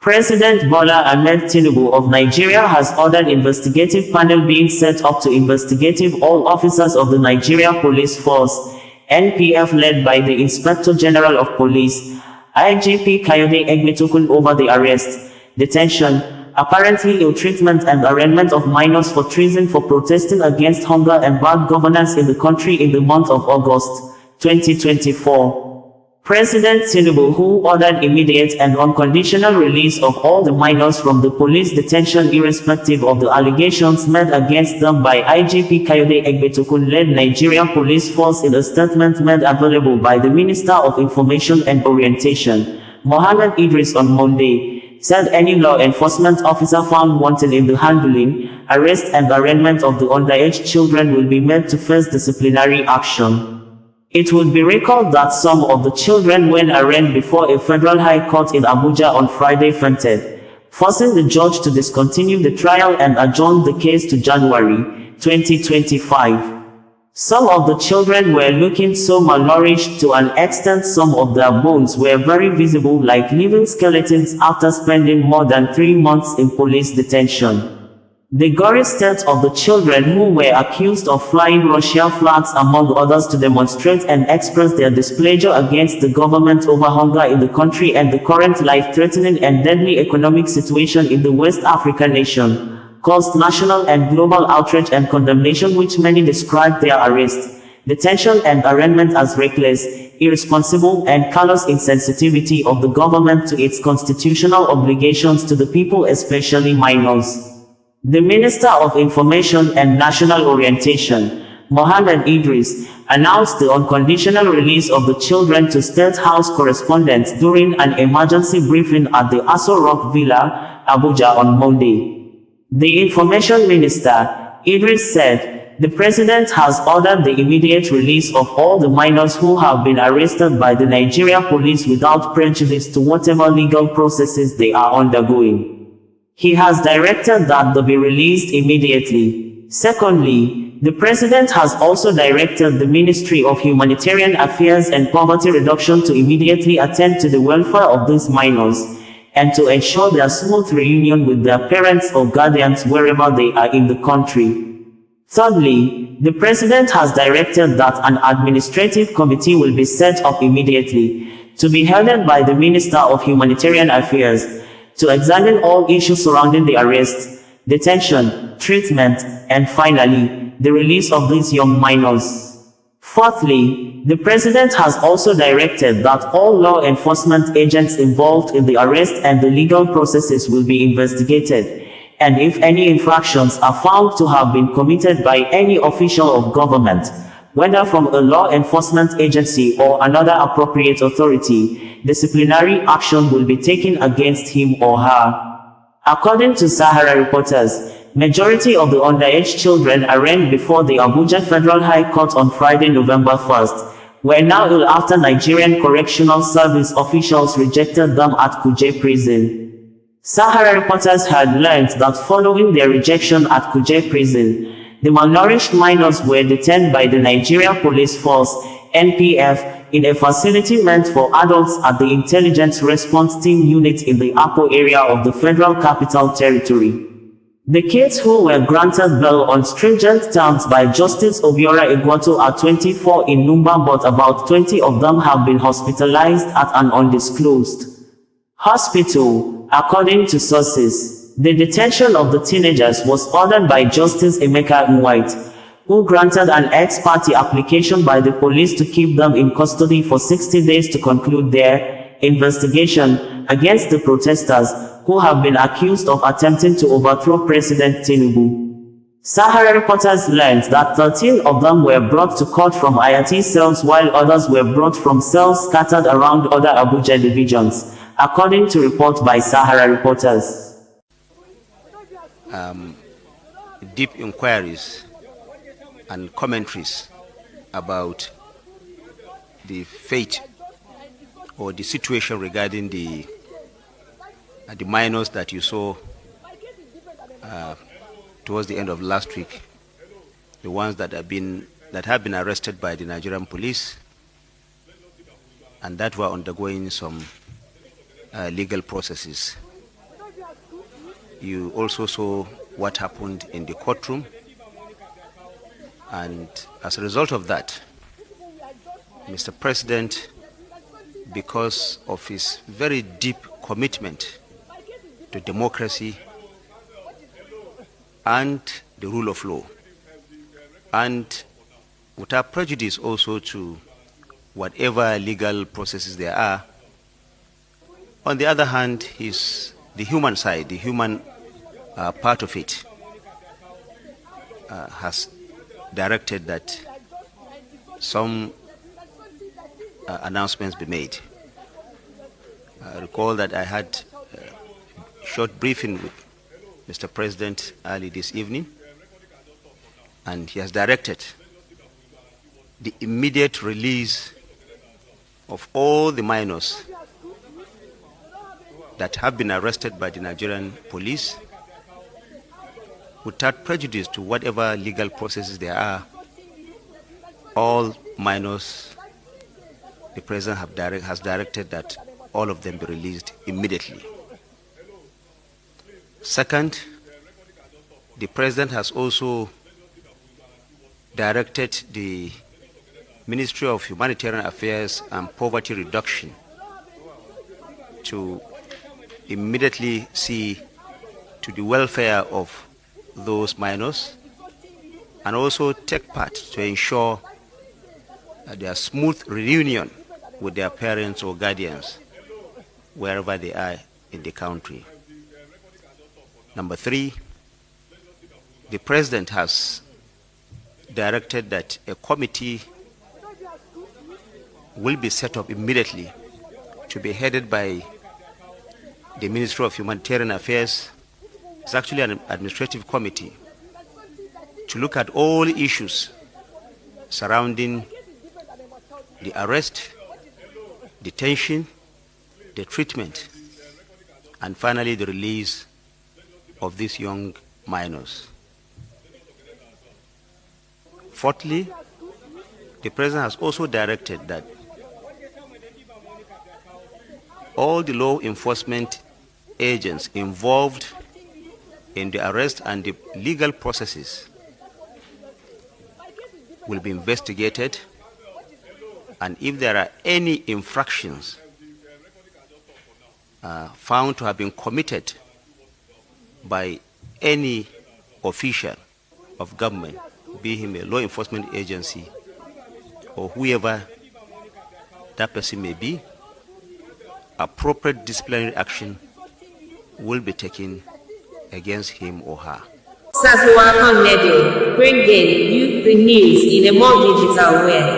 President Bola Ahmed Tinubu of Nigeria has ordered investigative panel being set up to investigate all officers of the Nigeria Police Force, NPF, led by the Inspector General of Police, IGP Kayode Egbetokun, over the arrest, detention, apparently ill-treatment and arraignment of minors for treason for protesting against hunger and bad governance in the country in the month of August 2024. President Tinubu, who ordered immediate and unconditional release of all the minors from the police detention irrespective of the allegations made against them by IGP Kayode Egbetokun led Nigerian Police Force, in a statement made available by the Minister of Information and Orientation, Mohammed Idris, on Monday, said any law enforcement officer found wanting in the handling, arrest and arraignment of the underage children will be made to face disciplinary action. It would be recalled that some of the children, when arraigned before a federal high court in Abuja on Friday, fainted, forcing the judge to discontinue the trial and adjourn the case to January 2025. Some of the children were looking so malnourished to an extent some of their bones were very visible, like living skeletons, after spending more than 3 months in police detention. The gory state of the children, who were accused of flying Russia flags among others to demonstrate and express their displeasure against the government over hunger in the country and the current life-threatening and deadly economic situation in the West African nation, caused national and global outrage and condemnation, which many described their arrest, detention and arraignment as reckless, irresponsible and callous insensitivity of the government to its constitutional obligations to the people, especially minors. The Minister of Information and National Orientation, Mohammed Idris, announced the unconditional release of the children to State House correspondents during an emergency briefing at the Aso Rock Villa, Abuja, on Monday. The Information Minister, Idris, said, the President has ordered the immediate release of all the minors who have been arrested by the Nigeria Police without prejudice to whatever legal processes they are undergoing. He has directed that they be released immediately. Secondly, the President has also directed the Ministry of Humanitarian Affairs and Poverty Reduction to immediately attend to the welfare of these minors, and to ensure their smooth reunion with their parents or guardians wherever they are in the country. Thirdly, the President has directed that an administrative committee will be set up immediately, to be headed by the Minister of Humanitarian Affairs, to examine all issues surrounding the arrest, detention, treatment, and finally, the release of these young minors. Fourthly, the President has also directed that all law enforcement agents involved in the arrest and the legal processes will be investigated, and if any infractions are found to have been committed by any official of government, whether from a law enforcement agency or another appropriate authority, disciplinary action will be taken against him or her. According to Sahara reporters, majority of the underage children arraigned before the Abuja Federal High Court on Friday, November 1st, were now ill after Nigerian Correctional Service officials rejected them at Kuje Prison. Sahara reporters had learned that following their rejection at Kuje Prison, the malnourished minors were detained by the Nigeria Police Force, NPF, in a facility meant for adults at the Intelligence Response Team unit in the Apo area of the Federal Capital Territory. The kids, who were granted bail on stringent terms by Justice Obiora Egwuatu, are 24 in number, but about 20 of them have been hospitalized at an undisclosed hospital, according to sources. The detention of the teenagers was ordered by Justice Emeka Nwite, who granted an ex-parte application by the police to keep them in custody for 60 days to conclude their investigation against the protesters, who have been accused of attempting to overthrow President Tinubu. Sahara reporters learned that 13 of them were brought to court from IAT cells, while others were brought from cells scattered around other Abuja divisions, according to report by Sahara reporters. Deep inquiries and commentaries about the fate or the situation regarding the minors that you saw towards the end of last week, the ones that have been arrested by the Nigerian police and that were undergoing some legal processes. You also saw what happened in the courtroom. And as a result of that, Mr. President, because of his very deep commitment to democracy and the rule of law, and without prejudice also to whatever legal processes there are, on the other hand, the human side, the human part of it, has directed that some announcements be made. I recall that I had a short briefing with Mr. President early this evening, and he has directed the immediate release of all the minors that have been arrested by the Nigerian police without prejudice to whatever legal processes there are. All minors, the President has directed that all of them be released immediately. Second, the President has also directed the Ministry of Humanitarian Affairs and Poverty Reduction to immediately see to the welfare of those minors and also take part to ensure their smooth reunion with their parents or guardians wherever they are in the country. Number three, the President has directed that a committee will be set up immediately to be headed by the Ministry of Humanitarian Affairs. It's actually an administrative committee to look at all issues surrounding the arrest, detention, the treatment, and finally the release of these young minors. Fourthly, the President has also directed that all the law enforcement agents involved in the arrest and the legal processes will be investigated, and if there are any infractions found to have been committed by any official of government, be him a law enforcement agency or whoever that person may be, appropriate disciplinary action will be taken against him or her. Ahmed, bringing you the news in a more digital way.